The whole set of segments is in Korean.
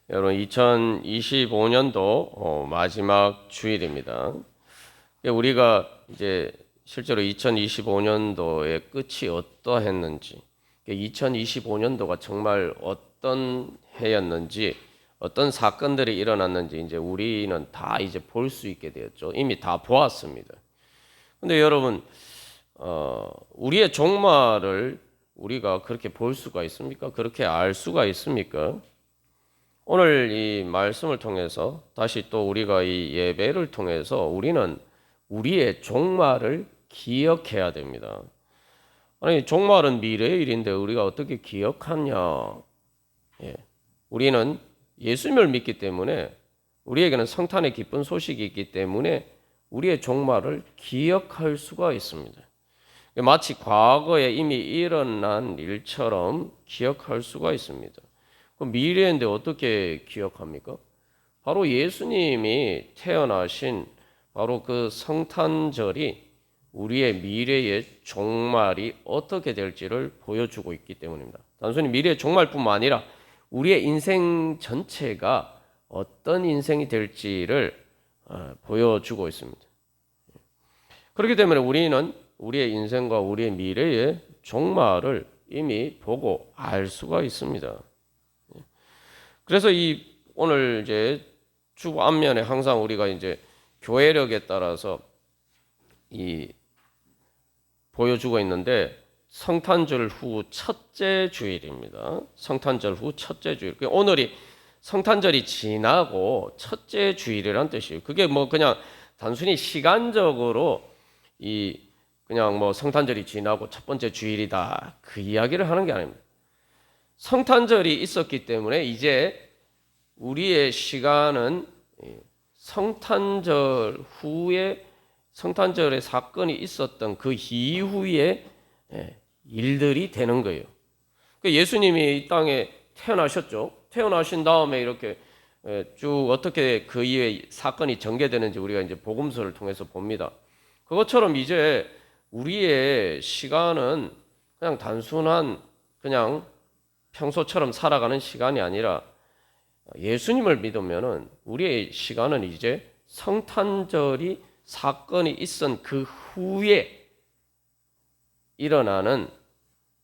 여러분 2025년도 마지막 주일입니다. 우리가 이제 실제로 2025년도의 끝이 어떠했는지, 2025년도가 정말 어떤 해였는지, 어떤 사건들이 일어났는지 이제 우리는 다 이제 볼 수 있게 되었죠. 이미 다 보았습니다. 근데 여러분, 우리의 종말을 우리가 그렇게 볼 수가 있습니까? 그렇게 알 수가 있습니까? 오늘 이 말씀을 통해서 다시 또 우리가 이 예배를 통해서 우리는 우리의 종말을 기억해야 됩니다. 아니, 종말은 미래의 일인데 우리가 어떻게 기억하냐? 우리는 예수님을 믿기 때문에 우리에게는 성탄의 기쁜 소식이 있기 때문에 우리의 종말을 기억할 수가 있습니다. 마치 과거에 이미 일어난 일처럼 기억할 수가 있습니다. 미래인데 어떻게 기억합니까? 바로 예수님이 태어나신 바로 그 성탄절이 우리의 미래의 종말이 어떻게 될지를 보여주고 있기 때문입니다. 단순히 미래의 종말뿐만 아니라 우리의 인생 전체가 어떤 인생이 될지를 보여주고 있습니다. 그렇기 때문에 우리는 우리의 인생과 우리의 미래의 종말을 이미 보고 알 수가 있습니다. 그래서 오늘 이제 주 앞면에 항상 우리가 이제 교회력에 따라서 보여주고 있는데 성탄절 후 첫째 주일입니다. 성탄절 후 첫째 주일. 오늘이 성탄절이 지나고 첫째 주일이란 뜻이에요. 그게 뭐 그냥 단순히 시간적으로 그냥 뭐 성탄절이 지나고 첫 번째 주일이다 그 이야기를 하는 게 아닙니다. 성탄절이 있었기 때문에 이제 우리의 시간은 성탄절 후에 성탄절의 사건이 있었던 그 이후에 일들이 되는 거예요. 예수님이 이 땅에 태어나셨죠. 태어나신 다음에 이렇게 쭉 어떻게 그 이후에 사건이 전개되는지 우리가 이제 복음서를 통해서 봅니다. 그것처럼 이제 우리의 시간은 그냥 단순한 그냥 평소처럼 살아가는 시간이 아니라 예수님을 믿으면은 우리의 시간은 이제 성탄절이 사건이 있은 그 후에 일어나는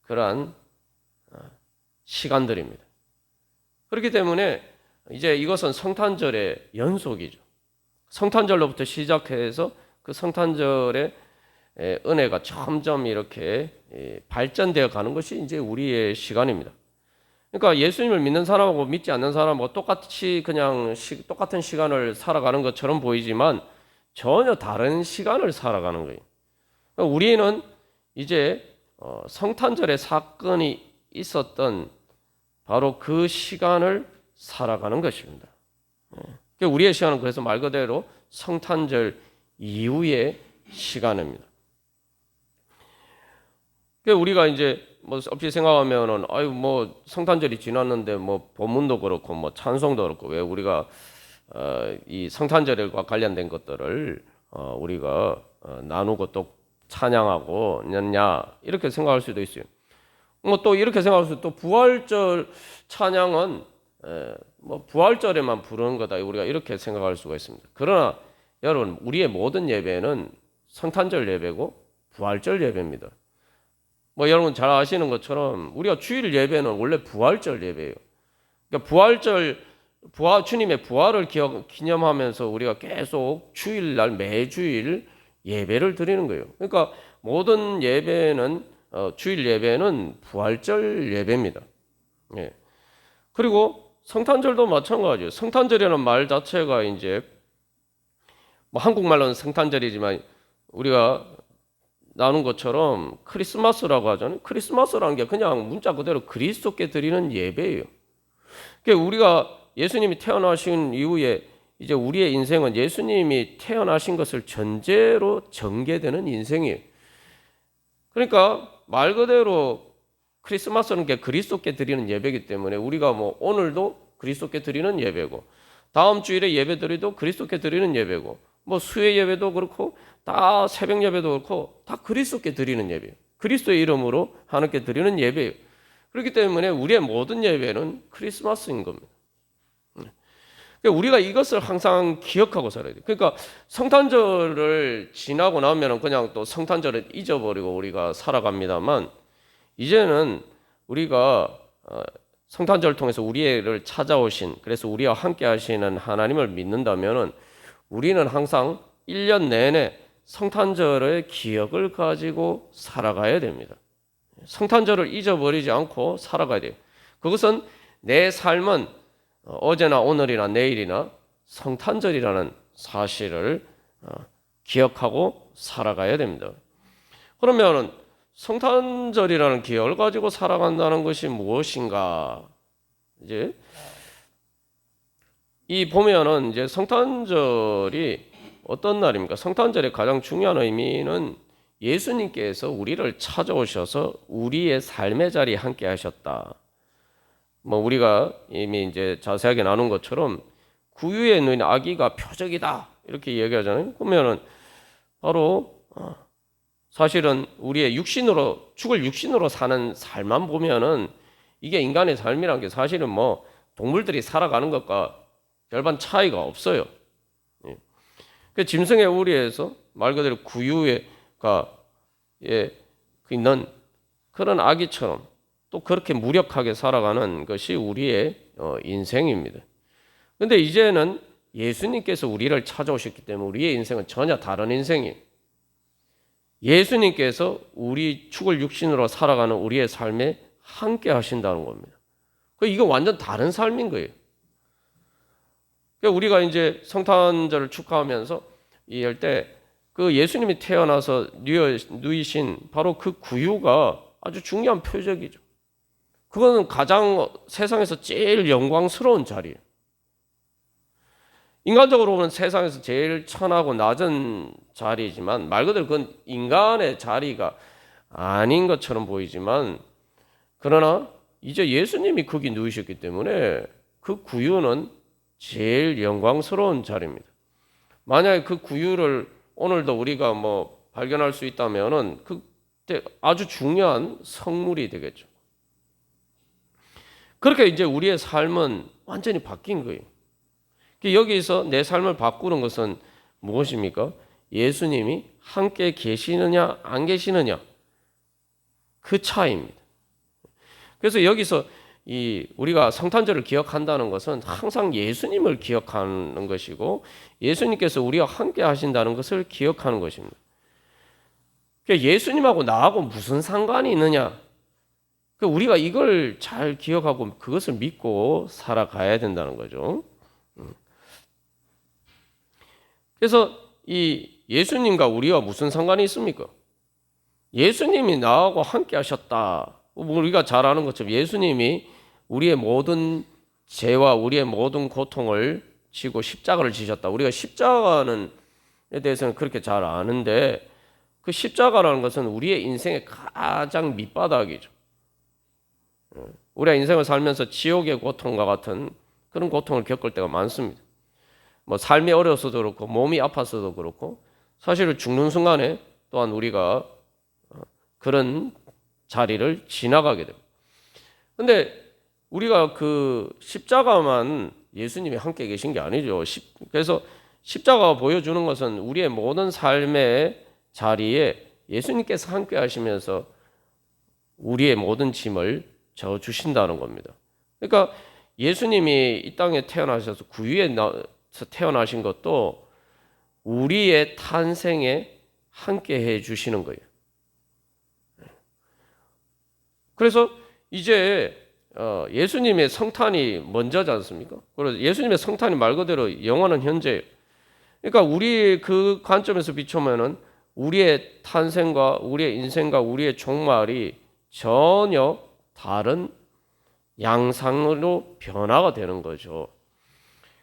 그러한 시간들입니다. 그렇기 때문에 이제 이것은 성탄절의 연속이죠. 성탄절로부터 시작해서 그 성탄절의 은혜가 점점 이렇게 발전되어 가는 것이 이제 우리의 시간입니다. 그러니까 예수님을 믿는 사람하고 믿지 않는 사람하고 똑같이 그냥 똑같은 시간을 살아가는 것처럼 보이지만 전혀 다른 시간을 살아가는 거예요. 그러니까 우리는 이제 성탄절의 사건이 있었던 바로 그 시간을 살아가는 것입니다. 우리의 시간은 그래서 말 그대로 성탄절 이후의 시간입니다. 우리가 이제 뭐 없이 생각하면은 뭐 성탄절이 지났는데 뭐 본문도 그렇고 뭐 찬송도 그렇고 왜 우리가 이 성탄절과 관련된 것들을 우리가 나누고 또 찬양하고 있느냐 이렇게 생각할 수도 있어요. 뭐 또 이렇게 생각할 수도 또 부활절 찬양은 뭐 부활절에만 부르는 거다 우리가 이렇게 생각할 수가 있습니다. 그러나 여러분 우리의 모든 예배는 성탄절 예배고 부활절 예배입니다. 뭐 여러분 잘 아시는 것처럼 우리가 주일 예배는 원래 부활절 예배예요. 그러니까 주님의 부활을 기념하면서 우리가 계속 주일날 매주일 예배를 드리는 거예요. 그러니까 모든 예배는 주일 예배는 부활절 예배입니다. 예. 그리고 성탄절도 마찬가지예요. 성탄절이라는 말 자체가 이제 뭐 한국말로는 성탄절이지만 우리가 나눈 것처럼 크리스마스라고 하잖아요. 크리스마스라는 게 그냥 문자 그대로 그리스도께 드리는 예배예요. 그러니까 우리가 예수님이 태어나신 이후에 이제 우리의 인생은 예수님이 태어나신 것을 전제로 전개되는 인생이에요. 그러니까 말 그대로 크리스마스는 게 그리스도께 드리는 예배이기 때문에 우리가 뭐 오늘도 그리스도께 드리는 예배고 다음 주일에 예배드리도 그리스도께 드리는 예배고 뭐 수요 예배도 그렇고 다 새벽 예배도 그렇고 다 그리스도께 드리는 예배예요. 그리스도의 이름으로 하나님께 드리는 예배예요. 그렇기 때문에 우리의 모든 예배는 크리스마스인 겁니다. 그러니까 우리가 이것을 항상 기억하고 살아야 돼요. 그러니까 성탄절을 지나고 나면 그냥 또 성탄절을 잊어버리고 우리가 살아갑니다만, 이제는 우리가 성탄절을 통해서 우리를 찾아오신, 그래서 우리와 함께 하시는 하나님을 믿는다면은 우리는 항상 1년 내내 성탄절의 기억을 가지고 살아가야 됩니다. 성탄절을 잊어버리지 않고 살아가야 돼요. 그것은 내 삶은 어제나 오늘이나 내일이나 성탄절이라는 사실을 기억하고 살아가야 됩니다. 그러면 성탄절이라는 기억을 가지고 살아간다는 것이 무엇인가? 이제 이 보면은 이제 성탄절이 어떤 날입니까? 성탄절의 가장 중요한 의미는 예수님께서 우리를 찾아오셔서 우리의 삶의 자리에 함께 하셨다. 뭐 우리가 이미 이제 자세하게 나눈 것처럼 구유에 누인 아기가 표적이다 이렇게 얘기하잖아요. 그러면은 바로 사실은 우리의 육신으로 죽을 육신으로 사는 삶만 보면은 이게 인간의 삶이란 게 사실은 뭐 동물들이 살아가는 것과 별반 차이가 없어요. 그 짐승의 우리에서 말 그대로 구유가 있는 그런 아기처럼 또 그렇게 무력하게 살아가는 것이 우리의 인생입니다. 그런데 이제는 예수님께서 우리를 찾아오셨기 때문에 우리의 인생은 전혀 다른 인생이에요. 예수님께서 우리 죽을 육신으로 살아가는 우리의 삶에 함께 하신다는 겁니다. 이거 완전 다른 삶인 거예요. 우리가 이제 성탄절을 축하하면서 이럴 때 그 예수님이 태어나서 누이신 바로 그 구유가 아주 중요한 표적이죠. 그거는 가장 세상에서 제일 영광스러운 자리예요. 인간적으로 보면 세상에서 제일 천하고 낮은 자리이지만 말 그대로 그건 인간의 자리가 아닌 것처럼 보이지만, 그러나 이제 예수님이 거기 누이셨기 때문에 그 구유는 제일 영광스러운 자리입니다. 만약에 그 구유를 오늘도 우리가 뭐 발견할 수 있다면은 그때 아주 중요한 성물이 되겠죠. 그렇게 이제 우리의 삶은 완전히 바뀐 거예요. 여기서 내 삶을 바꾸는 것은 무엇입니까? 예수님이 함께 계시느냐 안 계시느냐 그 차이입니다. 그래서 여기서 우리가 성탄절을 기억한다는 것은 항상 예수님을 기억하는 것이고 예수님께서 우리와 함께 하신다는 것을 기억하는 것입니다. 예수님하고 나하고 무슨 상관이 있느냐? 우리가 이걸 잘 기억하고 그것을 믿고 살아가야 된다는 거죠. 그래서 이 예수님과 우리와 무슨 상관이 있습니까? 예수님이 나하고 함께 하셨다. 우리가 잘 아는 것처럼 예수님이 우리의 모든 죄와 우리의 모든 고통을 지고 십자가를 지셨다. 우리가 십자가에 대해서는 그렇게 잘 아는데 그 십자가라는 것은 우리의 인생의 가장 밑바닥이죠. 우리가 인생을 살면서 지옥의 고통과 같은 그런 고통을 겪을 때가 많습니다. 뭐 삶이 어려서도 그렇고 몸이 아파서도 그렇고 사실은 죽는 순간에 또한 우리가 그런 자리를 지나가게 됩니다. 그런데 우리가 그 십자가만 예수님이 함께 계신 게 아니죠. 그래서 십자가가 보여주는 것은 우리의 모든 삶의 자리에 예수님께서 함께 하시면서 우리의 모든 짐을 져주신다는 겁니다. 그러니까 예수님이 이 땅에 태어나셔서 구유에서 태어나신 것도 우리의 탄생에 함께 해 주시는 거예요. 그래서 이제 예수님의 성탄이 먼저지 않습니까? 그래서 예수님의 성탄이 말 그대로 영원한 현재예요. 그러니까 우리 그 관점에서 비추면은 우리의 탄생과 우리의 인생과 우리의 종말이 전혀 다른 양상으로 변화가 되는 거죠.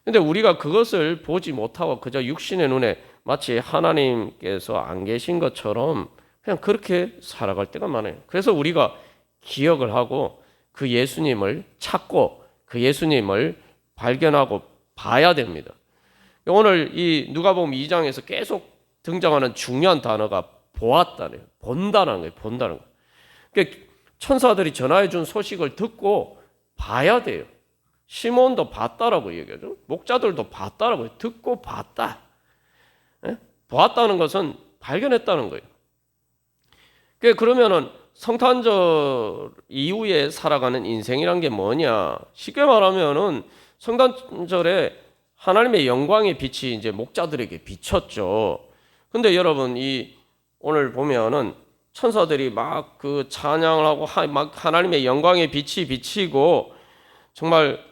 근데 우리가 그것을 보지 못하고 그저 육신의 눈에 마치 하나님께서 안 계신 것처럼 그냥 그렇게 살아갈 때가 많아요. 그래서 우리가 기억을 하고 그 예수님을 찾고 그 예수님을 발견하고 봐야 됩니다. 오늘 이 누가복음 2장에서 계속 등장하는 중요한 단어가 보았다네요. 본다는 거예요. 본다는 거. 그러니까 천사들이 전하해 준 소식을 듣고 봐야 돼요. 시몬도 봤다라고 얘기하죠. 목자들도 봤다라고 듣고 봤다. 보았다는 것은 발견했다는 거예요. 그러면은 성탄절 이후에 살아가는 인생이란 게 뭐냐? 쉽게 말하면은 성탄절에 하나님의 영광의 빛이 이제 목자들에게 비쳤죠. 근데 여러분, 오늘 보면은 천사들이 막 그 찬양을 하고 막 하나님의 영광의 빛이 비치고 정말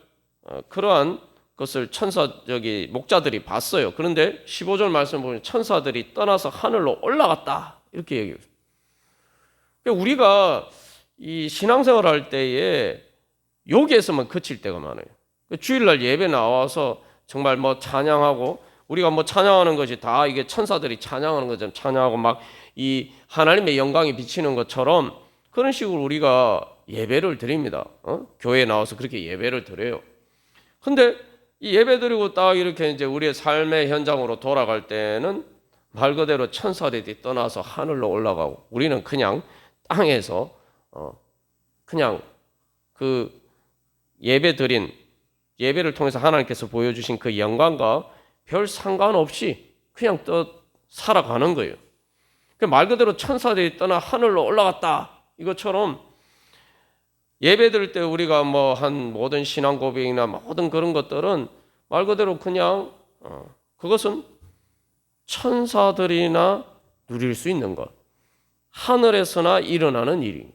그러한 것을 목자들이 봤어요. 그런데 15절 말씀 보면 천사들이 떠나서 하늘로 올라갔다 이렇게 얘기해요. 우리가 이 신앙생활 할 때에 여기에서만 그칠 때가 많아요. 주일날 예배 나와서 정말 뭐 찬양하고, 우리가 뭐 찬양하는 것이 다 이게 천사들이 찬양하는 것처럼 찬양하고 막 이 하나님의 영광이 비치는 것처럼 그런 식으로 우리가 예배를 드립니다. 교회에 나와서 그렇게 예배를 드려요. 근데 이 예배 드리고 딱 이렇게 이제 우리의 삶의 현장으로 돌아갈 때는 말 그대로 천사들이 떠나서 하늘로 올라가고, 우리는 그냥 땅에서 그냥 그 예배를 통해서 하나님께서 보여주신 그 영광과 별 상관없이 그냥 살아가는 거예요. 말 그대로 천사들이 떠나 하늘로 올라갔다 이것처럼 예배 드릴 때 우리가 뭐 한 모든 신앙 고백이나 모든 그런 것들은 말 그대로 그냥 그것은 천사들이나 누릴 수 있는 것, 하늘에서나 일어나는 일이,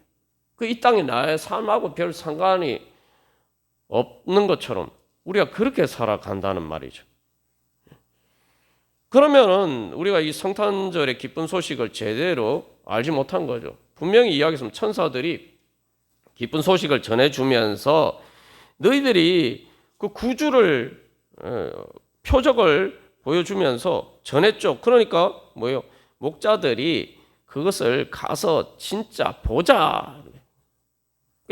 이 땅에 나의 삶하고 별 상관이 없는 것처럼 우리가 그렇게 살아간다는 말이죠. 그러면은 우리가 이 성탄절의 기쁜 소식을 제대로 알지 못한 거죠. 분명히 이야기했으면 천사들이 기쁜 소식을 전해주면서 너희들이 그 구주를 표적을 보여주면서 전했죠. 그러니까 뭐예요? 목자들이 그것을 가서 진짜 보자.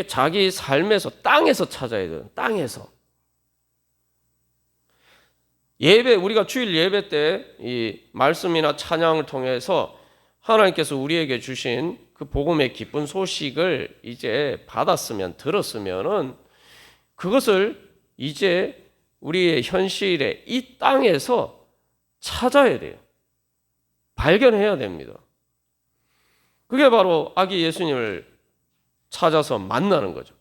자기 삶에서 땅에서 찾아야 돼요. 땅에서. 우리가 주일 예배 때 이 말씀이나 찬양을 통해서 하나님께서 우리에게 주신 그 복음의 기쁜 소식을 이제 들었으면은 그것을 이제 우리의 현실에 이 땅에서 찾아야 돼요. 발견해야 됩니다. 그게 바로 아기 예수님을 찾아서 만나는 거죠.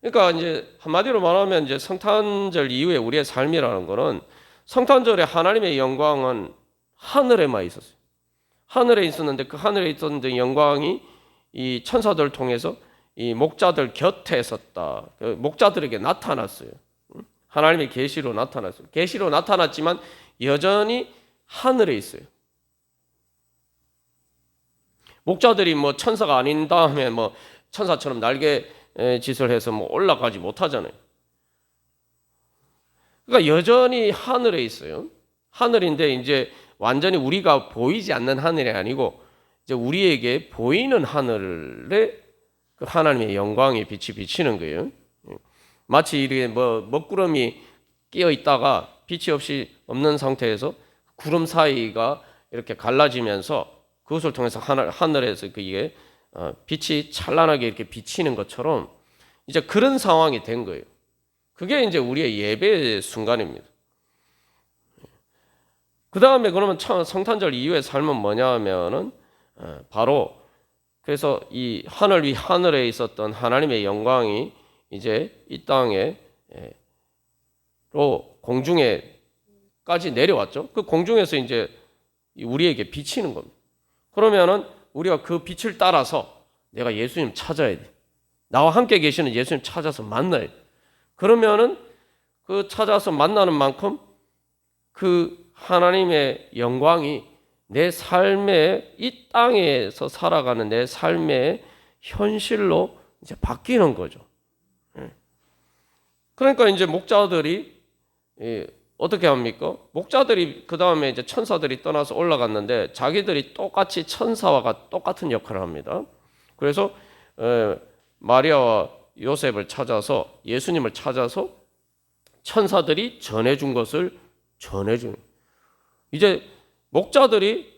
그러니까 이제 한마디로 말하면 이제 성탄절 이후에 우리의 삶이라는 거는, 성탄절에 하나님의 영광은 하늘에만 있었어요. 하늘에 있었는데 그 하늘에 있었는데 영광이 이 천사들을 통해서 이 목자들 곁에 있었다. 목자들에게 나타났어요. 하나님의 계시로 나타났어요. 계시로 나타났지만 여전히 하늘에 있어요. 목자들이 뭐 천사가 아닌 다음에 뭐 천사처럼 날개 짓을 해서 뭐 올라가지 못하잖아요. 그러니까 여전히 하늘에 있어요. 하늘인데 이제 완전히 우리가 보이지 않는 하늘이 아니고 이제 우리에게 보이는 하늘에 그 하나님의 영광의 빛이 비치는 거예요. 마치 이렇게 뭐 먹구름이 끼어 있다가 빛이 없이 없는 상태에서 구름 사이가 이렇게 갈라지면서 그것을 통해서 하늘에서 이게 빛이 찬란하게 이렇게 비치는 것처럼 이제 그런 상황이 된 거예요. 그게 이제 우리의 예배의 순간입니다. 그 다음에 그러면 성탄절 이후의 삶은 뭐냐 하면은 바로 그래서 이 하늘 위 하늘에 있었던 하나님의 영광이 이제 이 땅에 공중에까지 내려왔죠. 그 공중에서 이제 우리에게 비치는 겁니다. 그러면은 우리가 그 빛을 따라서 내가 예수님 찾아야 돼. 나와 함께 계시는 예수님 찾아서 만나야 돼. 그러면은 그 찾아서 만나는 만큼 그 하나님의 영광이 내 삶의 이 땅에서 살아가는 내 삶의 현실로 이제 바뀌는 거죠. 그러니까 이제 목자들이 어떻게 합니까? 목자들이 그 다음에 이제 천사들이 떠나서 올라갔는데 자기들이 똑같이 천사와 똑같은 역할을 합니다. 그래서 마리아와 요셉을 찾아서 예수님을 찾아서 천사들이 전해준 것을 전해주는, 이제 목자들이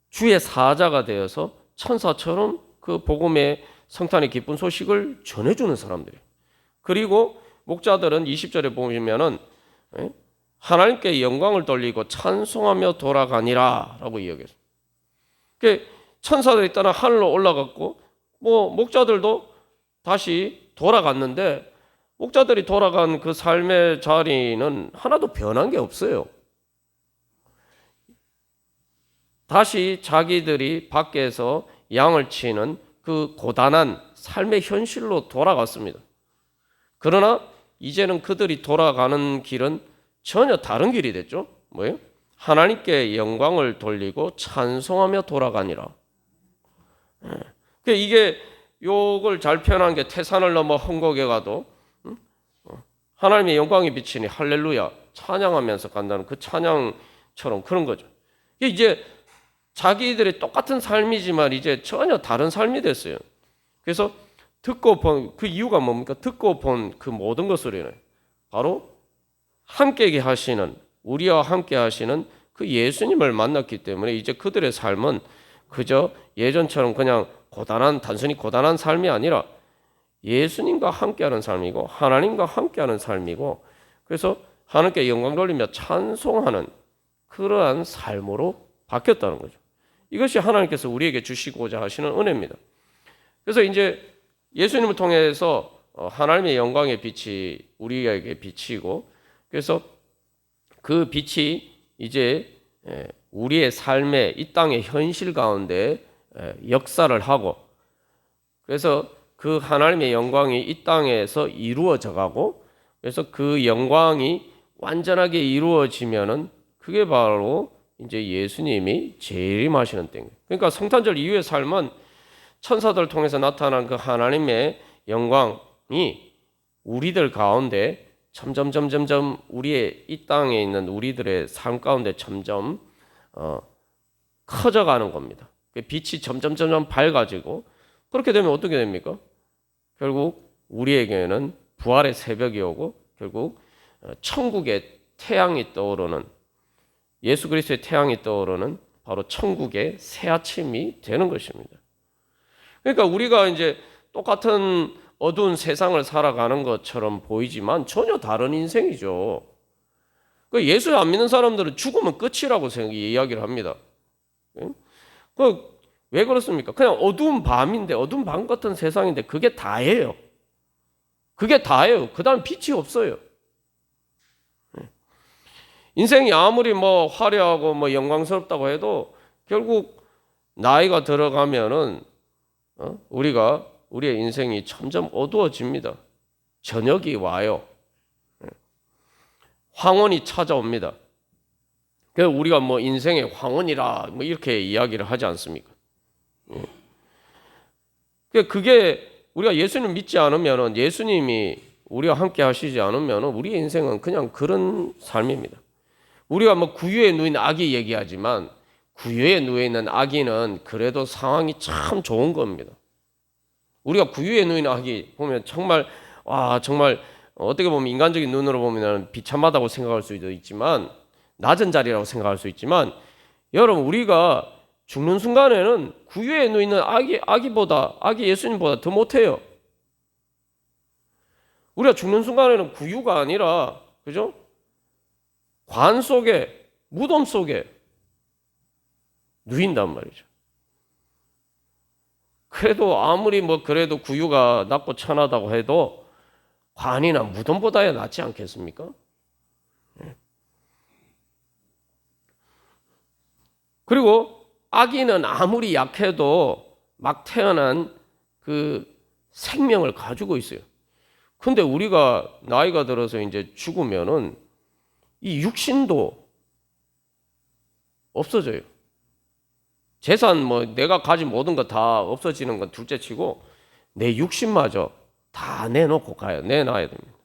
주의 사자가 되어서 천사처럼 그 복음의 성탄의 기쁜 소식을 전해주는 사람들이에요. 그리고 목자들은 20절에 보시면은 하나님께 영광을 돌리고 찬송하며 돌아가니라 라고 이야기했어요. 그러니까 천사들이 떠나 하늘로 올라갔고 뭐 목자들도 다시 돌아갔는데 목자들이 돌아간 그 삶의 자리는 하나도 변한 게 없어요. 다시 자기들이 밖에서 양을 치는 그 고단한 삶의 현실로 돌아갔습니다. 그러나 이제는 그들이 돌아가는 길은 전혀 다른 길이 됐죠. 뭐예요? 하나님께 영광을 돌리고 찬송하며 돌아가니라. 이게 요걸 잘 표현한 게 태산을 넘어 헝곡에 가도 하나님의 영광이 비치니 할렐루야 찬양하면서 간다는 그 찬양처럼 그런 거죠. 이제 자기들의 똑같은 삶이지만 이제 전혀 다른 삶이 됐어요. 그래서 듣고 본 그 이유가 뭡니까? 듣고 본 그 모든 것을 바로 함께 하시는 우리와 함께 하시는 그 예수님을 만났기 때문에 이제 그들의 삶은 그저 예전처럼 그냥 단순히 고단한 삶이 아니라 예수님과 함께하는 삶이고 하나님과 함께하는 삶이고 그래서 하나님께 영광 돌리며 찬송하는 그러한 삶으로 바뀌었다는 거죠. 이것이 하나님께서 우리에게 주시고자 하시는 은혜입니다. 그래서 이제 예수님을 통해서 하나님의 영광의 빛이 우리에게 비치고 그래서 그 빛이 이제 우리의 삶의 이 땅의 현실 가운데 역사를 하고 그래서 그 하나님의 영광이 이 땅에서 이루어져 가고 그래서 그 영광이 완전하게 이루어지면은 그게 바로 이제 예수님이 재림하시는 때. 그러니까 성탄절 이후의 삶은 천사들 통해서 나타난 그 하나님의 영광이 우리들 가운데 점점 우리의 이 땅에 있는 우리들의 삶 가운데 점점 커져가는 겁니다. 빛이 점점 밝아지고 그렇게 되면 어떻게 됩니까? 결국 우리에게는 부활의 새벽이 오고 결국 천국의 태양이 떠오르는 예수 그리스도의 태양이 떠오르는 바로 천국의 새 아침이 되는 것입니다. 그러니까 우리가 이제 똑같은 어두운 세상을 살아가는 것처럼 보이지만 전혀 다른 인생이죠. 예수 안 믿는 사람들은 죽으면 끝이라고 이야기를 합니다. 왜 그렇습니까? 그냥 어두운 밤인데 어두운 밤 같은 세상인데 그게 다예요. 그게 다예요. 그 다음 빛이 없어요. 인생이 아무리 뭐 화려하고 뭐 영광스럽다고 해도 결국 나이가 들어가면은 우리의 인생이 점점 어두워집니다. 저녁이 와요. 황혼이 찾아옵니다. 그래서 우리가 뭐 인생의 황혼이라 뭐 이렇게 이야기를 하지 않습니까? 그게 우리가 예수님 믿지 않으면은 예수님이 우리와 함께 하시지 않으면은 우리의 인생은 그냥 그런 삶입니다. 우리가 뭐 구유에 누인 아기 얘기하지만 구유에 누워 있는 아기는 그래도 상황이 참 좋은 겁니다. 우리가 구유에 누인 아기 보면 정말 어떻게 보면 인간적인 눈으로 보면 비참하다고 생각할 수도 있지만 낮은 자리라고 생각할 수 있지만 여러분 우리가 죽는 순간에는 구유에 누워 있는 아기 예수님보다 더 못해요. 우리가 죽는 순간에는 구유가 아니라 그죠? 관 속에 무덤 속에 누인단 말이죠. 그래도 아무리 그래도 구유가 낮고 천하다고 해도 관이나 무덤보다야 낫지 않겠습니까? 그리고 아기는 아무리 약해도 막 태어난 그 생명을 가지고 있어요. 근데 우리가 나이가 들어서 이제 죽으면은 이 육신도 없어져요. 재산 내가 가진 모든 거 다 없어지는 건 둘째치고 내 육신마저 다 내놓고 내놔야 됩니다.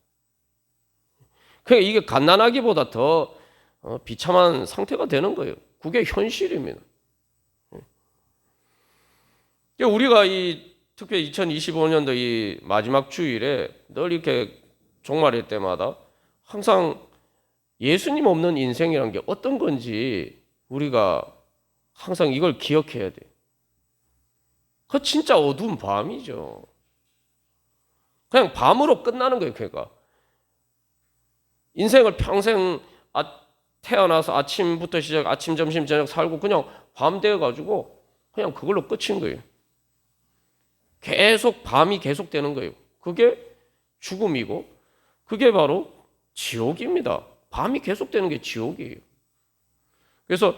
그러니까 이게 갓난아기보다 더 비참한 상태가 되는 거예요. 그게 현실입니다. 우리가 특별히 2025년도 이 마지막 주일에 늘 이렇게 종말일 때마다 항상 예수님 없는 인생이란 게 어떤 건지 우리가 항상 이걸 기억해야 돼요. 그 진짜 어두운 밤이죠. 그냥 밤으로 끝나는 거예요, 걔가. 인생을 평생 태어나서 아침부터 시작 아침 점심 저녁 살고 그냥 밤 되어 가지고 그냥 그걸로 끝인 거예요. 계속 밤이 계속되는 거예요. 그게 죽음이고 그게 바로 지옥입니다. 밤이 계속되는 게 지옥이에요. 그래서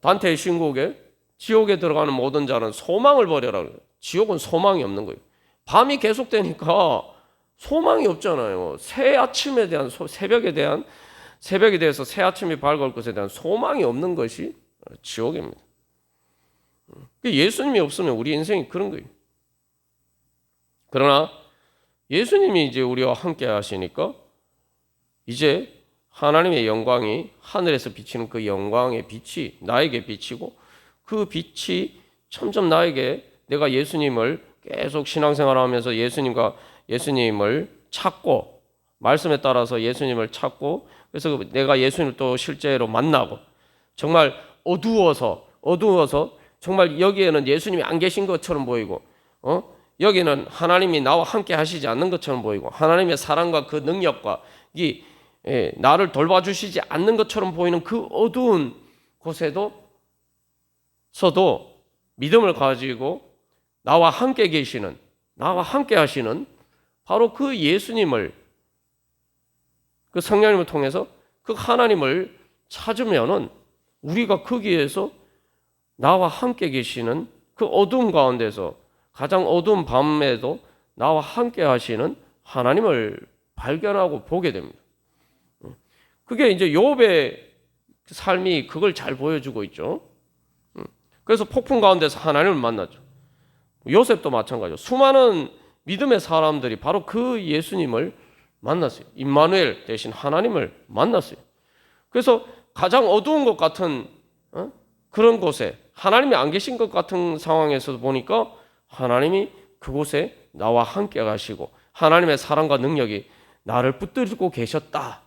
단테의 신곡에 지옥에 들어가는 모든 자는 소망을 버려라. 지옥은 소망이 없는 거예요. 밤이 계속되니까 소망이 없잖아요. 새 아침에 대한 새벽에 대해서 새 아침이 밝을 것에 대한 소망이 없는 것이 지옥입니다. 예수님이 없으면 우리 인생이 그런 거예요. 그러나 예수님이 이제 우리와 함께 하시니까 이제 하나님의 영광이 하늘에서 비치는 그 영광의 빛이 나에게 비치고 그 빛이 점점 내가 예수님을 계속 신앙생활을 하면서 예수님을 찾고 말씀에 따라서 예수님을 찾고 그래서 내가 예수님을 또 실제로 만나고 정말 어두워서 정말 여기에는 예수님이 안 계신 것처럼 보이고 여기는 하나님이 나와 함께 하시지 않는 것처럼 보이고 하나님의 사랑과 그 능력과 나를 돌봐주시지 않는 것처럼 보이는 그 어두운 곳에도 서도 믿음을 가지고 나와 함께 하시는 바로 그 예수님을 그 성령님을 통해서 그 하나님을 찾으면은 우리가 거기에서 나와 함께 계시는 그 어두운 가운데서 가장 어두운 밤에도 나와 함께 하시는 하나님을 발견하고 보게 됩니다. 그게 이제 욥의 삶이 그걸 잘 보여주고 있죠. 그래서 폭풍 가운데서 하나님을 만났죠. 요셉도 마찬가지죠. 수많은 믿음의 사람들이 바로 그 예수님을 만났어요. 임마누엘 대신 하나님을 만났어요. 그래서 가장 어두운 것 같은 그런 곳에 하나님이 안 계신 것 같은 상황에서 보니까 하나님이 그곳에 나와 함께 가시고 하나님의 사랑과 능력이 나를 붙들고 계셨다.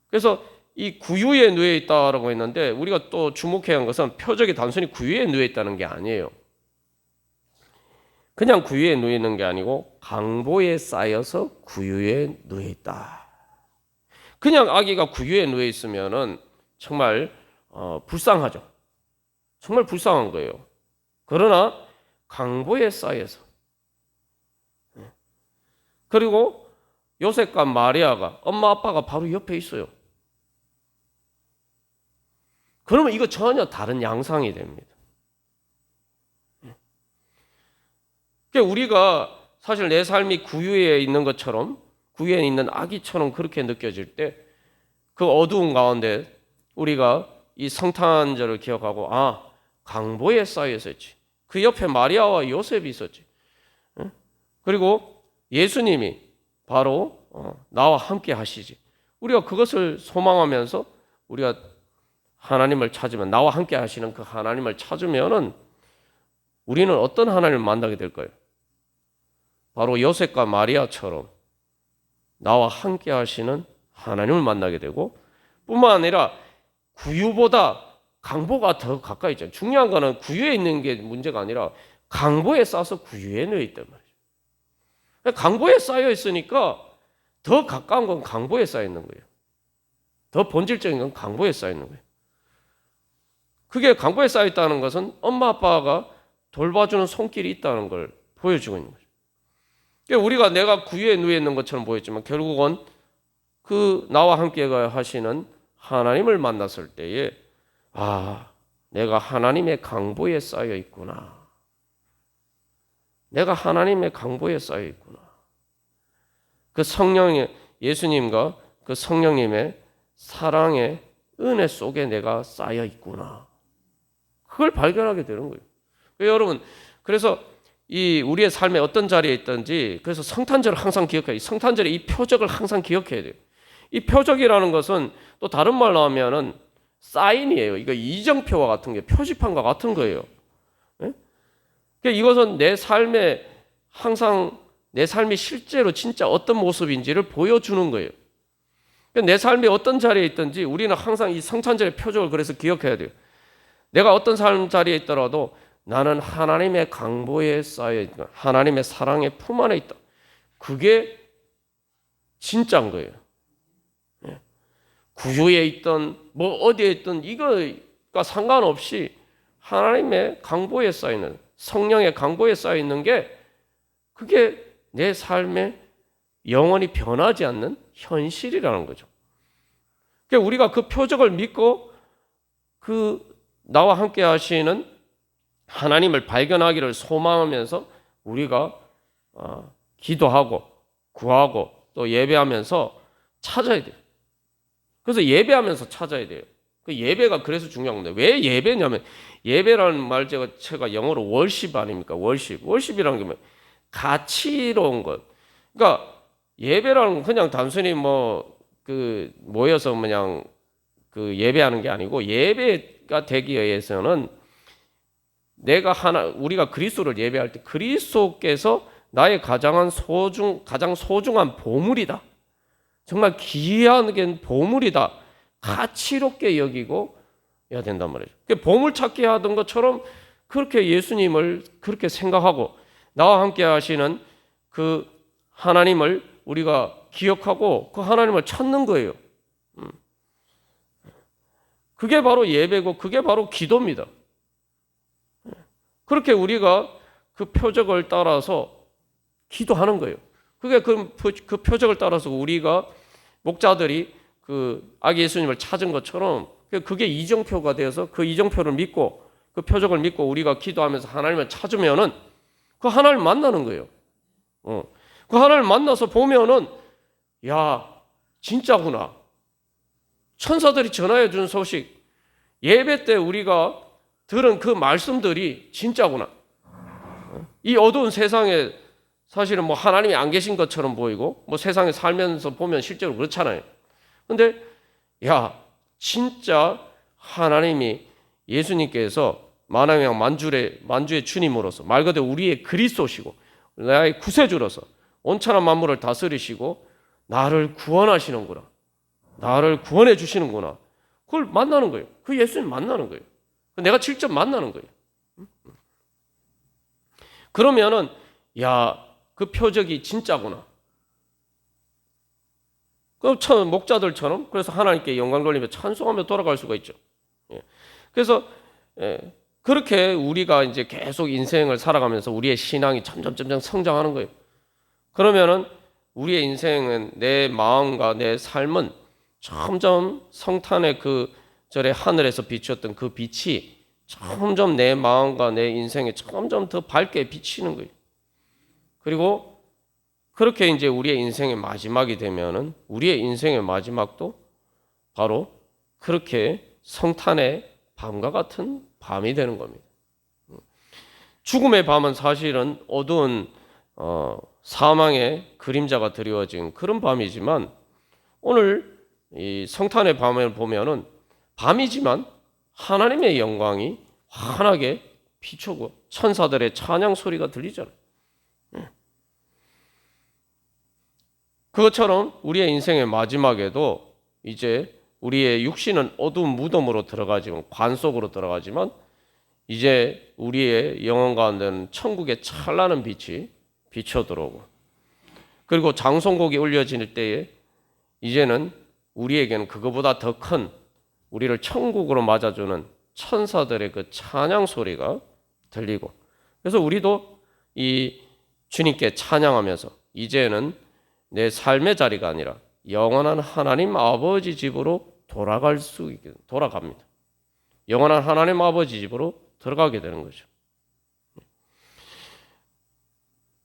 그래서 이 구유에 누워 있다라고 했는데 우리가 또 주목해야 하는 것은 표적이 단순히 구유에 누워 있다는 게 아니에요. 그냥 구유에 누워 있는 게 아니고 강보에 쌓여서 구유에 누워 있다. 그냥 아기가 구유에 누워 있으면은 정말 불쌍하죠. 정말 불쌍한 거예요. 그러나 강보에 쌓여서 그리고 요셉과 마리아가 엄마 아빠가 바로 옆에 있어요. 그러면 이거 전혀 다른 양상이 됩니다. 그러니까 우리가 사실 내 삶이 구유에 있는 것처럼 구유에 있는 아기처럼 그렇게 느껴질 때 그 어두운 가운데 우리가 이 성탄절을 기억하고 강보에 쌓여 있었지. 그 옆에 마리아와 요셉이 있었지. 그리고 예수님이 바로 나와 함께 하시지. 우리가 그것을 소망하면서 우리가 하나님을 찾으면 나와 함께 하시는 그 하나님을 찾으면은 우리는 어떤 하나님을 만나게 될까요? 바로 요셉과 마리아처럼 나와 함께 하시는 하나님을 만나게 되고 뿐만 아니라 구유보다 강보가 더 가까이 있잖아요. 중요한 거는 구유에 있는 게 문제가 아니라 강보에 쌓여서 구유에 누워 있단 말이죠. 강보에 쌓여 있으니까 더 가까운 건 강보에 쌓여 있는 거예요. 더 본질적인 건 강보에 쌓여 있는 거예요. 그게 강보에 쌓여 있다는 것은 엄마 아빠가 돌봐주는 손길이 있다는 걸 보여주고 있는 거죠. 그러니까 우리가 내가 구유에 누워 있는 것처럼 보였지만 결국은 그 나와 함께 하시는 하나님을 만났을 때에 내가 하나님의 강보에 쌓여 있구나. 내가 하나님의 강보에 쌓여 있구나. 그 성령의 예수님과 그 성령님의 사랑의 은혜 속에 내가 쌓여 있구나. 그걸 발견하게 되는 거예요. 여러분, 그래서 이 우리의 삶에 어떤 자리에 있든지 그래서 성탄절을 항상 기억해야 돼요. 성탄절의 이 표적을 항상 기억해야 돼요. 이 표적이라는 것은 또 다른 말로 하면은 사인이에요. 이거 이정표와 같은 게 표지판과 같은 거예요. 그러니까 이것은 내 삶에 항상 내 삶이 실제로 진짜 어떤 모습인지를 보여주는 거예요. 그러니까 내 삶이 어떤 자리에 있든지 우리는 항상 이 성탄절의 표적을 그래서 기억해야 돼요. 내가 어떤 삶 자리에 있더라도 나는 하나님의 강보에 쌓여 있다. 하나님의 사랑의 품 안에 있다. 그게 진짜인 거예요. 구유에 있던 뭐 어디에 있던 이거가 상관없이 하나님의 강보에 쌓이는, 성령의 강보에 쌓여 있는 게 그게 내 삶에 영원히 변하지 않는 현실이라는 거죠. 그러니까 우리가 그 표적을 믿고 그 나와 함께 하시는 하나님을 발견하기를 소망하면서 우리가 기도하고 구하고 또 예배하면서 찾아야 돼요. 그래서 예배하면서 찾아야 돼요. 그 예배가 그래서 중요한 건데, 왜 예배냐면, 예배라는 말 제가 영어로 월십 아닙니까? 월십이라는 게 뭐 가치로운 것. 그러니까 예배라는 건 그냥 단순히 모여서 그냥 그 예배하는 게 아니고, 예배가 되기 위해서는 우리가 그리스도를 예배할 때 그리스도께서 나의 가장 소중한 보물이다. 정말 귀한 보물이다. 가치롭게 여기고 해야 된단 말이죠. 보물 찾기 하던 것처럼 그렇게 예수님을 그렇게 생각하고 나와 함께 하시는 그 하나님을 우리가 기억하고 그 하나님을 찾는 거예요. 그게 바로 예배고 그게 바로 기도입니다. 그렇게 우리가 그 표적을 따라서 기도하는 거예요. 그게 그 표적을 따라서 우리가 목자들이 그 아기 예수님을 찾은 것처럼 그게 이정표가 되어서 그 이정표를 믿고 그 표적을 믿고 우리가 기도하면서 하나님을 찾으면은 그 하나님을 만나는 거예요. 그 하나님을 만나서 보면은 야, 진짜구나. 천사들이 전하여 준 소식, 예배 때 우리가 들은 그 말씀들이 진짜구나. 이 어두운 세상에 사실은 하나님이 안 계신 것처럼 보이고 세상에 살면서 보면 실제로 그렇잖아요. 근데 야, 진짜 하나님이 예수님께서 만왕의 만주의 주님으로서 말 그대로 우리의 그리스도시고 나의 구세주로서 온천한 만물을 다스리시고 나를 구원하시는구나. 나를 구원해 주시는구나. 그걸 만나는 거예요. 그 예수님 만나는 거예요. 내가 직접 만나는 거예요. 그러면은 야, 그 표적이 진짜구나. 그럼 목자들처럼 그래서 하나님께 영광 돌리며 찬송하며 돌아갈 수가 있죠. 그래서 그렇게 우리가 이제 계속 인생을 살아가면서 우리의 신앙이 점점 성장하는 거예요. 그러면은 우리의 인생은 내 마음과 내 삶은 점점 성탄의 그 절에 하늘에서 비추었던 그 빛이 점점 내 마음과 내 인생에 점점 더 밝게 비치는 거예요. 그리고 그렇게 이제 우리의 인생의 마지막이 되면은 우리의 인생의 마지막도 바로 그렇게 성탄의 밤과 같은 밤이 되는 겁니다. 죽음의 밤은 사실은 어두운 사망의 그림자가 드리워진 그런 밤이지만 오늘 이 성탄의 밤을 보면은 밤이지만 하나님의 영광이 환하게 비추고 천사들의 찬양 소리가 들리잖아요. 그것처럼 우리의 인생의 마지막에도 이제 우리의 육신은 어두운 무덤으로 들어가지만 관 속으로 들어가지만 이제 우리의 영혼 가운데는 천국의 찬란한 빛이 비쳐 들어오고 그리고 장송곡이 울려질 때에 이제는 우리에게는 그거보다 더 큰 우리를 천국으로 맞아주는 천사들의 그 찬양 소리가 들리고 그래서 우리도 이 주님께 찬양하면서 이제는 내 삶의 자리가 아니라 영원한 하나님 아버지 집으로 돌아갑니다. 영원한 하나님 아버지 집으로 들어가게 되는 거죠.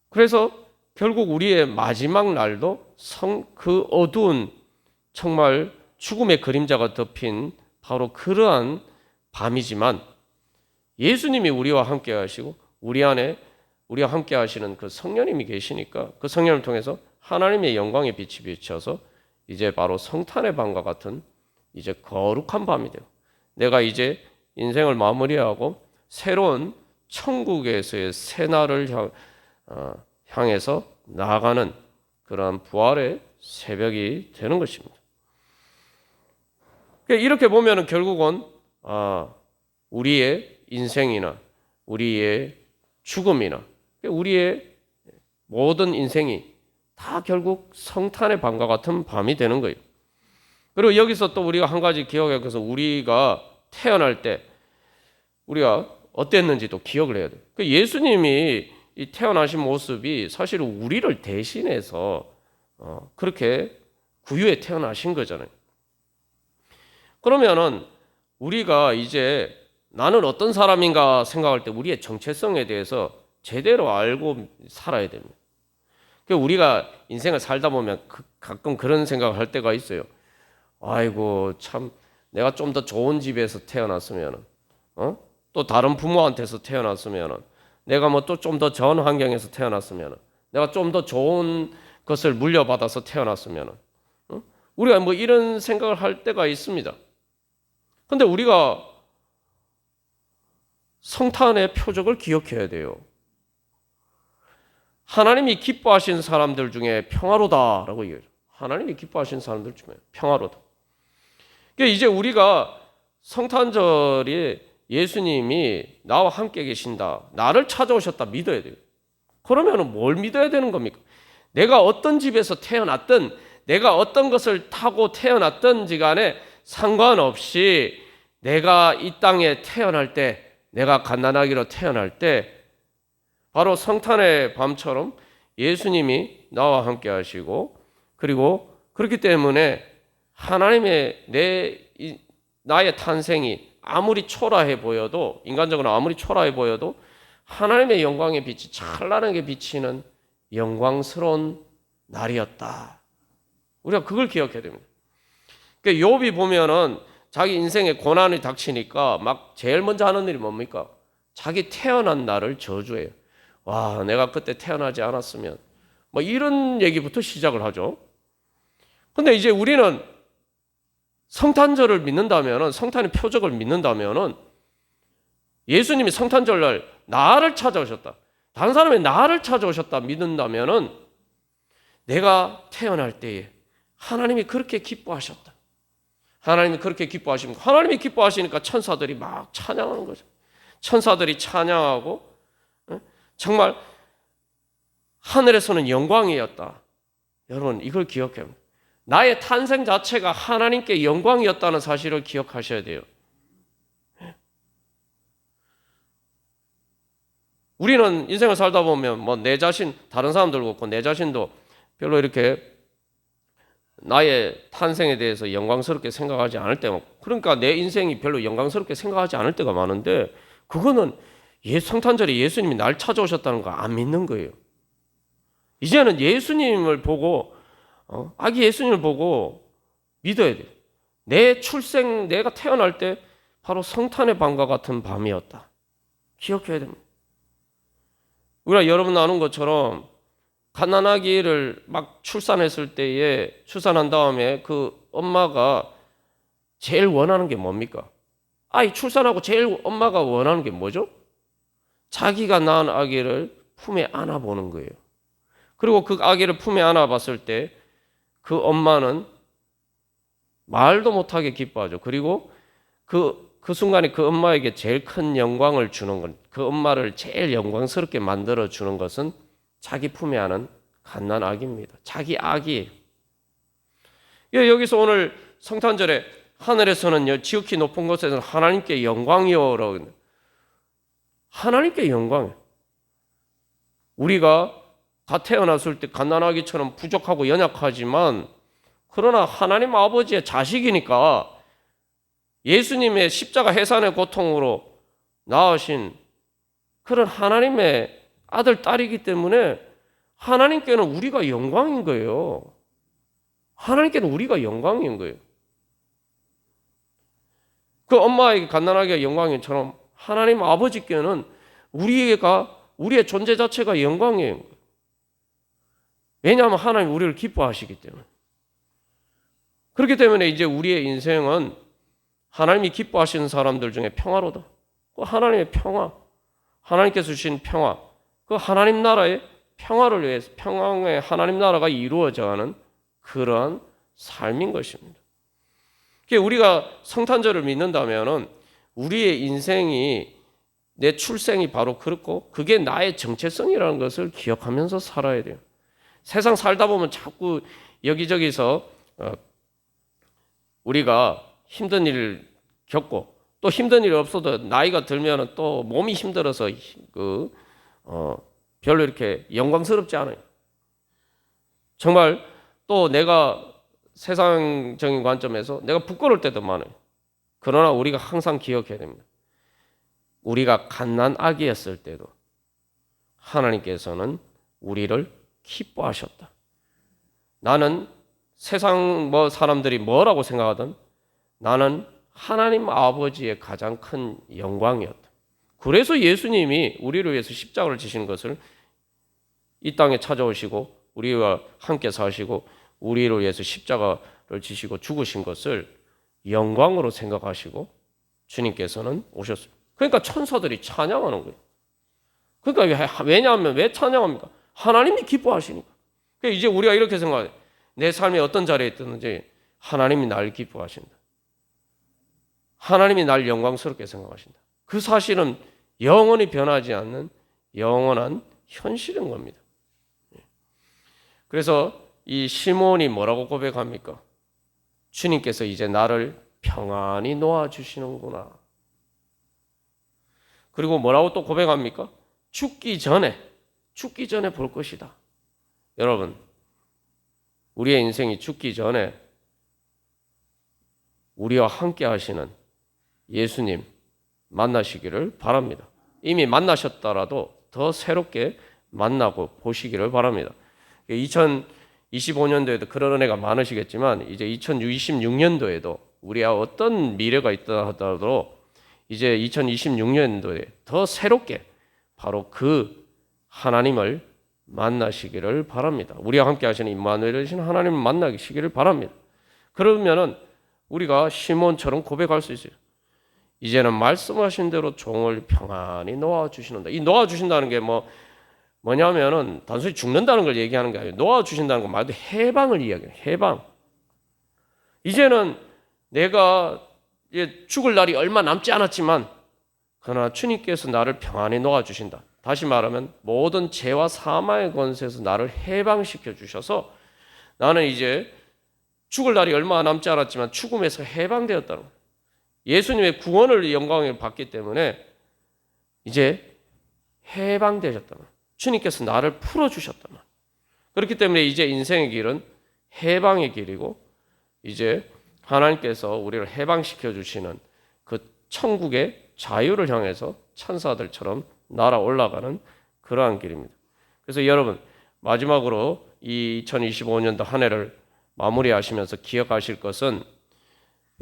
그래서 결국 우리의 마지막 날도 그 어두운 정말 죽음의 그림자가 덮인 바로 그러한 밤이지만 예수님이 우리와 함께 하시고 우리 안에 우리와 함께 하시는 그 성령님이 계시니까 그 성령을 통해서 하나님의 영광의 빛이 비쳐서 이제 바로 성탄의 밤과 같은 이제 거룩한 밤이 되고 내가 이제 인생을 마무리하고 새로운 천국에서의 새날을 향해서 나아가는 그러한 부활의 새벽이 되는 것입니다. 이렇게 보면은 결국은 우리의 인생이나 우리의 죽음이나 우리의 모든 인생이 다 결국 성탄의 밤과 같은 밤이 되는 거예요. 그리고 여기서 또 우리가 한 가지 기억해야 해서 우리가 태어날 때 우리가 어땠는지도 기억을 해야 돼요. 예수님이 이 태어나신 모습이 사실은 우리를 대신해서 그렇게 구유에 태어나신 거잖아요. 그러면은 우리가 이제 나는 어떤 사람인가 생각할 때 우리의 정체성에 대해서 제대로 알고 살아야 됩니다. 우리가 인생을 살다 보면 가끔 그런 생각을 할 때가 있어요. 아이고 참 내가 좀 더 좋은 집에서 태어났으면, 또 다른 부모한테서 태어났으면, 내가 뭐 또 좀 더 좋은 환경에서 태어났으면, 내가 좀 더 좋은 것을 물려받아서 태어났으면, 우리가 뭐 이런 생각을 할 때가 있습니다. 근데 우리가 성탄의 표적을 기억해야 돼요. 하나님이 기뻐하신 사람들 중에 평화로다라고 얘기해요. 하나님이 기뻐하신 사람들 중에 평화로다. 그러니까 이제 우리가 성탄절에 예수님이 나와 함께 계신다, 나를 찾아오셨다 믿어야 돼요. 그러면 뭘 믿어야 되는 겁니까? 내가 어떤 집에서 태어났든 내가 어떤 것을 타고 태어났든지 간에 상관없이 내가 이 땅에 태어날 때, 내가 갓난아기로 태어날 때 바로 성탄의 밤처럼 예수님이 나와 함께 하시고, 그리고 그렇기 때문에 하나님의 나의 탄생이 아무리 초라해 보여도, 인간적으로 아무리 초라해 보여도 하나님의 영광의 빛이 찬란하게 비치는 영광스러운 날이었다. 우리가 그걸 기억해야 됩니다. 그러니까 욥이 보면은 자기 인생에 고난이 닥치니까 막 제일 먼저 하는 일이 뭡니까? 자기 태어난 날을 저주해요. 와, 내가 그때 태어나지 않았으면, 뭐 이런 얘기부터 시작을 하죠. 근데 이제 우리는 성탄절을 믿는다면은, 성탄의 표적을 믿는다면은, 예수님이 성탄절날 나를 찾아오셨다, 다른 사람이 나를 찾아오셨다 믿는다면은, 내가 태어날 때에 하나님이 그렇게 기뻐하셨다. 하나님이 그렇게 기뻐하십니까? 하나님이 기뻐하시니까 천사들이 막 찬양하는 거죠. 천사들이 찬양하고, 정말 하늘에서는 영광이었다. 여러분, 이걸 기억해야 합니다. 나의 탄생 자체가 하나님께 영광이었다는 사실을 기억하셔야 돼요. 우리는 인생을 살다 보면 뭐 내 자신, 다른 사람들 그렇고 내 자신도 별로 이렇게 나의 탄생에 대해서 영광스럽게 생각하지 않을 때가, 그러니까 내 인생이 별로 영광스럽게 생각하지 않을 때가 많은데, 그거는 성탄절에 예수님이 날 찾아오셨다는 거 안 믿는 거예요. 이제는 예수님을 보고, 아기 예수님을 보고 믿어야 돼요. 내 출생, 내가 태어날 때 바로 성탄의 밤과 같은 밤이었다. 기억해야 됩니다. 우리가 여러분 나눈 것처럼 갓난아기를 막 출산했을 때에, 출산한 다음에 그 엄마가 제일 원하는 게 뭡니까? 아이 출산하고 제일 엄마가 원하는 게 뭐죠? 자기가 낳은 아기를 품에 안아보는 거예요. 그리고 그 아기를 품에 안아봤을 때 그 엄마는 말도 못하게 기뻐하죠. 그리고 그 순간에 그 엄마에게 제일 큰 영광을 주는 건, 그 엄마를 제일 영광스럽게 만들어주는 것은 자기 품에 안은 갓난아기입니다. 자기 아기예요. 여기서 오늘 성탄절에 하늘에서는 지극히 높은 곳에서는 하나님께 영광이요라고, 하나님께 영광. 우리가 갓 태어났을 때 갓난아기처럼 부족하고 연약하지만, 그러나 하나님 아버지의 자식이니까 예수님의 십자가 해산의 고통으로 낳으신 그런 하나님의 아들, 딸이기 때문에 하나님께는 우리가 영광인 거예요. 하나님께는 우리가 영광인 거예요. 그 엄마에게 갓난아기가 영광인 것처럼 하나님 아버지께는 우리의 존재 자체가 영광이에요. 왜냐하면 하나님 우리를 기뻐하시기 때문에. 그렇기 때문에 이제 우리의 인생은 하나님이 기뻐하시는 사람들 중에 평화로다. 그 하나님의 평화, 하나님께서 주신 평화, 그 하나님 나라의 평화를 위해서, 평화의 하나님 나라가 이루어져가는 그러한 삶인 것입니다. 우리가 성탄절을 믿는다면은 우리의 인생이, 내 출생이 바로 그렇고 그게 나의 정체성이라는 것을 기억하면서 살아야 돼요. 세상 살다 보면 자꾸 여기저기서 우리가 힘든 일을 겪고 또 힘든 일이 없어도 나이가 들면 또 몸이 힘들어서 별로 이렇게 영광스럽지 않아요. 정말 또 내가 세상적인 관점에서 내가 부끄러울 때도 많아요. 그러나 우리가 항상 기억해야 됩니다. 우리가 갓난 아기였을 때도 하나님께서는 우리를 기뻐하셨다. 나는 세상 사람들이 뭐라고 생각하든 나는 하나님 아버지의 가장 큰 영광이었다. 그래서 예수님이 우리를 위해서 십자가를 지시는 것을 이 땅에 찾아오시고 우리와 함께 사시고 우리를 위해서 십자가를 지시고 죽으신 것을 영광으로 생각하시고 주님께서는 오셨어요. 그러니까 천사들이 찬양하는 거예요. 그러니까 왜냐하면 왜 찬양합니까? 하나님이 기뻐하시니까. 그러니까 이제 우리가 이렇게 생각해요. 내 삶이 어떤 자리에 있든지 하나님이 나를 기뻐하신다. 하나님이 날 영광스럽게 생각하신다. 그 사실은 영원히 변하지 않는 영원한 현실인 겁니다. 그래서 이 시몬이 뭐라고 고백합니까? 주님께서 이제 나를 평안히 놓아주시는구나. 그리고 뭐라고 또 고백합니까? 죽기 전에 볼 것이다. 여러분, 우리의 인생이 죽기 전에 우리와 함께 하시는 예수님 만나시기를 바랍니다. 이미 만나셨더라도 더 새롭게 만나고 보시기를 바랍니다. 2025년도에도 그런 은혜가 많으시겠지만 이제 2026년도에도 우리가 어떤 미래가 있다 하더라도 이제 2026년도에 더 새롭게 바로 그 하나님을 만나시기를 바랍니다. 우리와 함께 하시는 임마누엘 되신 하나님을 만나시기를 바랍니다. 그러면은 우리가 시몬처럼 고백할 수 있어요. 이제는 말씀하신 대로 종을 평안히 놓아주시는다. 이 놓아주신다는 게 뭐냐면은 단순히 죽는다는 걸 얘기하는 게 아니에요. 놓아주신다는 건 말도 해방을 이야기해요. 해방. 이제는 내가 이제 죽을 날이 얼마 남지 않았지만 그러나 주님께서 나를 평안히 놓아주신다. 다시 말하면 모든 죄와 사망의 권세에서 나를 해방시켜 주셔서 나는 이제 죽을 날이 얼마 남지 않았지만 죽음에서 해방되었다는 거예요. 예수님의 구원을 영광을 받기 때문에 이제 해방되셨다는 거예요. 주님께서 나를 풀어주셨다는 거예요. 그렇기 때문에 이제 인생의 길은 해방의 길이고 이제 하나님께서 우리를 해방시켜 주시는 그 천국의 자유를 향해서 천사들처럼 날아올라가는 그러한 길입니다. 그래서 여러분 마지막으로 이 2025년도 한 해를 마무리하시면서 기억하실 것은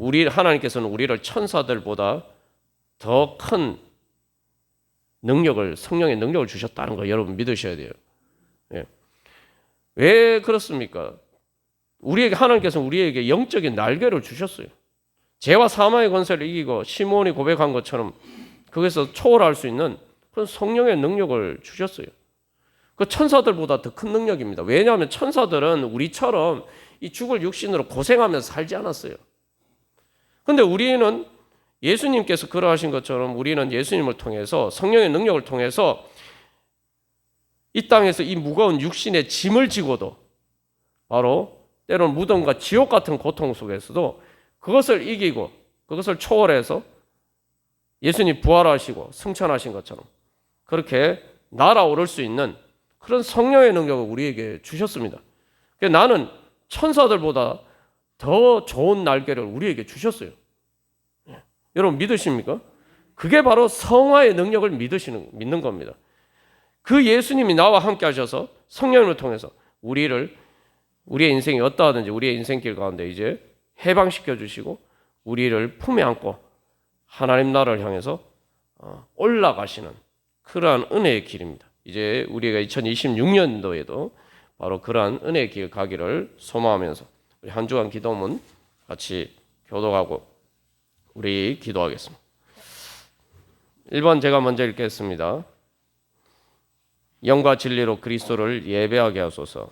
하나님께서는 우리를 천사들보다 더 큰 능력을 성령의 능력을 주셨다는 거 여러분 믿으셔야 돼요. 예. 왜 그렇습니까? 하나님께서 우리에게 영적인 날개를 주셨어요. 죄와 사망의 권세를 이기고 시몬이 고백한 것처럼 거기서 초월할 수 있는 그런 성령의 능력을 주셨어요. 그 천사들보다 더 큰 능력입니다. 왜냐하면 천사들은 우리처럼 이 죽을 육신으로 고생하면서 살지 않았어요. 그런데 우리는 예수님께서 그러하신 것처럼 우리는 예수님을 통해서 성령의 능력을 통해서 이 땅에서 이 무거운 육신의 짐을 지고도 바로 때로는 무덤과 지옥 같은 고통 속에서도 그것을 이기고 그것을 초월해서 예수님 부활하시고 승천하신 것처럼 그렇게 날아오를 수 있는 그런 성령의 능력을 우리에게 주셨습니다. 나는 천사들보다 더 좋은 날개를 우리에게 주셨어요. 여러분 믿으십니까? 그게 바로 성화의 능력을 믿는 겁니다. 그 예수님이 나와 함께 하셔서 성령을 통해서 우리의 인생이 어떠하든지 우리의 인생길 가운데 이제 해방시켜 주시고 우리를 품에 안고 하나님 나라를 향해서 올라가시는 그러한 은혜의 길입니다. 이제 우리가 2026년도에도 바로 그러한 은혜의 길 가기를 소망하면서 우리 한 주간 기도문 같이 교독하고 우리 기도하겠습니다. 1번 제가 먼저 읽겠습니다. 영과 진리로 그리스도를 예배하게 하소서.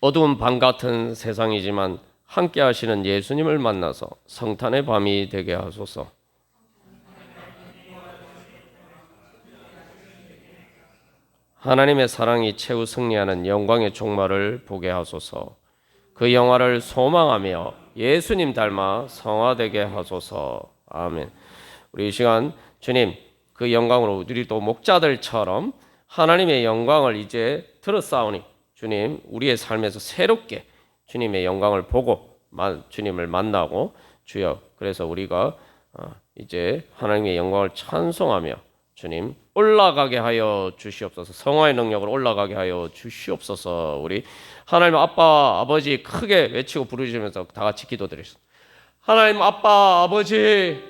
어두운 밤 같은 세상이지만 함께 하시는 예수님을 만나서 성탄의 밤이 되게 하소서. 하나님의 사랑이 최후 승리하는 영광의 종말을 보게 하소서. 그 영화를 소망하며 예수님 닮아 성화되게 하소서. 아멘. 우리 이 시간 주님 그 영광으로 우리 또 목자들처럼 하나님의 영광을 이제 들었사오니 주님 우리의 삶에서 새롭게 주님의 영광을 보고 주님을 만나고 주여 그래서 우리가 이제 하나님의 영광을 찬송하며 주님 올라가게 하여 주시옵소서. 성화의 능력을 올라가게 하여 주시옵소서. 우리 하나님 아빠 아버지 크게 외치고 부르시면서 다 같이 기도드리겠습니다. 하나님 아빠 아버지